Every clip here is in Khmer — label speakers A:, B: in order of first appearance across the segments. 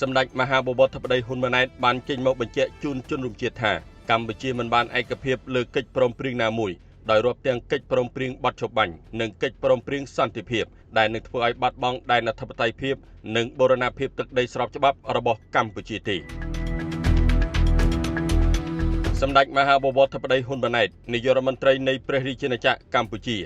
A: សម្ដេចមហាបវរធិបតីហ៊ុនម៉ាណែតបានចេញមកបញ្ជាក់ជូនជនរួមជាតិថាកម្ពុជាមិនបានឯកភាពលើកិច្ចព្រមព្រៀងណាមួយដោយរាប់ទាំងកិច្ចព្រមព្រៀងបទច្បាញ់និងកិច្ចព្រមព្រៀងសន្តិភាពដែលនឹងធ្វើឲ្យបាត់បង់ដែនអធិបតេយ្យភាពនិងបូរណភាពទឹកដីស្របច្បាប់របស់កម្ពុជាទេសម្ដេចមហាបវរធិបតីហ៊ុនម៉ាណែតនាយករដ្ឋមន្ត្រីនៃព្រះរាជាណាចក្រកម្ពុជា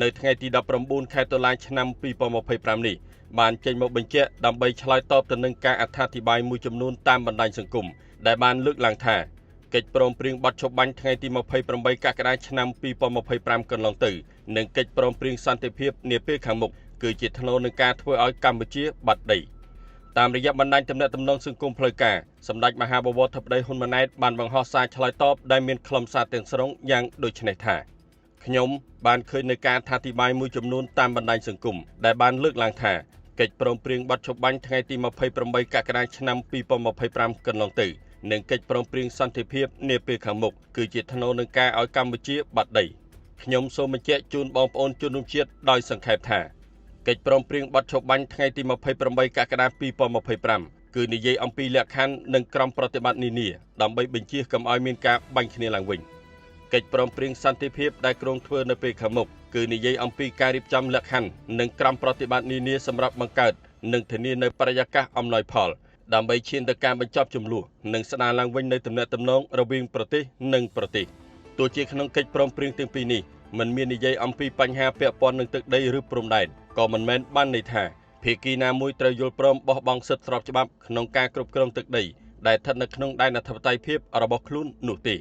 A: នៅថ្ងៃទី19ខែតុលាឆ្នាំ2025នេះបានចេញមកបញ្ជាក់ដើម្បីឆ្លើយតបទៅនឹងការអត្ថាធិប្បាយមួយចំនួនតាមបណ្ដាញសង្គមដែលបានលើកឡើងថាកិច្ចព្រមព្រៀងបទច្បាញ់ថ្ងៃទី28កក្កដាឆ្នាំ2025កន្លងទៅនិងកិច្ចព្រមព្រៀងសន្តិភាពនាពេលខាងមុខគឺជាថ្នូរនឹងការធ្វើឲ្យកម្ពុជាបាត់ដីតាមរយៈបណ្ដាញទំនាក់ទំនងសង្គមផ្លូវការសម្ដេចមហាបវរធិបតីហ៊ុនម៉ាណែតបានបង្ហោះសារឆ្លើយតបដែលមានខ្លឹមសារទាំងស្រុងយ៉ាងដូចនេះថាខ្ញុំបានឃើញនៅការអត្ថាធិប្បាយមួយចំនួនតាមបណ្ដាញសង្គមដែលបានលើកឡើងថាកិច្ចព្រមព្រៀងបទច្បាញ់ថ្ងៃទី28កក្កដាឆ្នាំ2025កន្លងទៅនិងកិច្ចព្រមព្រៀងសន្តិភាពនាពេលខាងមុខគឺជាថ្នូរនឹងការឲ្យកម្ពុជាបាត់ដីខ្ញុំសូមបញ្ជាក់ជូនបងប្អូនជនរួមជាតិដោយសង្ខេបថាកិច្ចព្រមព្រៀងបទច្បាញ់ថ្ងៃទី28កក្កដា2025គឺនិយាយអំពីលក្ខខណ្ឌនិងក្រមប្រតិបត្តិនានាដើម្បីបញ្ជាកុំឲ្យមានការបាញ់គ្នាឡើងវិញកិច្ចព្រមព្រៀងសន្តិភាពដែលគ្រោងធ្វើនៅពេលខាងមុខគឺនិយាយអំពីការរៀបចំលក្ខខណ្ឌនិងក្រមប្រតិបត្តិនានាសម្រាប់បង្កើតនិងធានានៅបរិយាកាសអំណោយផលដើម្បីឈានទៅការបញ្ចប់ជម្លោះនិងស្ដារឡើងវិញនៅទំនាក់ទំនងរវាងប្រទេសនិងប្រទេសទោះជាក្នុងកិច្ចព្រមព្រៀងទាំងពីរនេះមិនមាននិយាយអំពីបញ្ហាពាក់ព័ន្ធនឹងទឹកដីឬព្រំដែនក៏មិនមែនបានន័យថាភាគីណាមួយត្រូវយល់ព្រមបោះបង់សិទ្ធិស្របច្បាប់ក្នុងការគ្រប់គ្រងទឹកដីដែលស្ថិតនៅក្នុងដែនអធិបតេយ្យភាពរបស់ខ្លួននោះទេ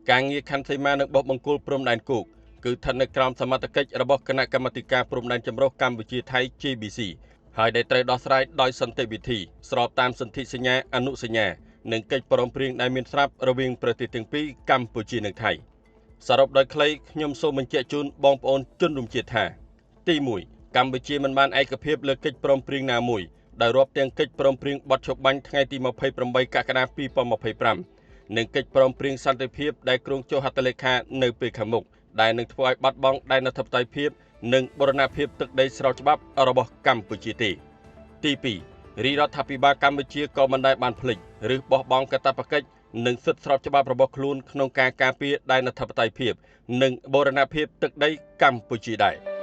A: ការងារខណ្ឌសីមានិងបោះបង្គោលព្រំដែនគោកគឺស្ថិតនៅក្រោមសមត្ថកិច្ចរបស់គណៈកម្មាធិការព្រំដែនចម្រុះកម្ពុជាថៃ JBC ហើយដែលត្រូវដោះស្រាយដោយសន្តិវិធីស្របតាមសន្ធិសញ្ញាអនុសញ្ញានិងកិច្ចព្រមព្រៀងដែលមានស្រាប់រវាងប្រទេសទាំងពីរកម្ពុជានិងថៃសរុបដោយខ្លីខ្ញុំសូមបញ្ជាក់ជូនបងប្អូនជនរួមជាតិថាទី1កម្ពុជាមិនបានឯកភាពលើកិច្ចព្រមព្រៀងណាមួយដោយរាប់ទាំងកិច្ចព្រមព្រៀងបទច្បាញ់ថ្ងៃទី28កក្កដា2025និងកិច្ចព្រមព្រៀងសន្តិភាពដែលគ្រោងចុះហត្ថលេខានៅពេលខាងមុខដែលនឹងធ្វើឲ្យបាត់បង់ដែនអធិបតេយ្យភាពនិងបូរណភាពទឹកដីស្របច្បាប់របស់កម្ពុជាទេទី2រាជរដ្ឋាភិបាលកម្ពុជាក៏មិនដែលបានភ្លេចឬបោះបង់កាតព្វកិច្ចនិងសិទ្ធិស្របច្បាប់របស់ខ្លួនក្នុងការការពារដែនអធិបតេយ្យភាពនិងបូរណភាពទឹកដីកម្ពុជាដែរ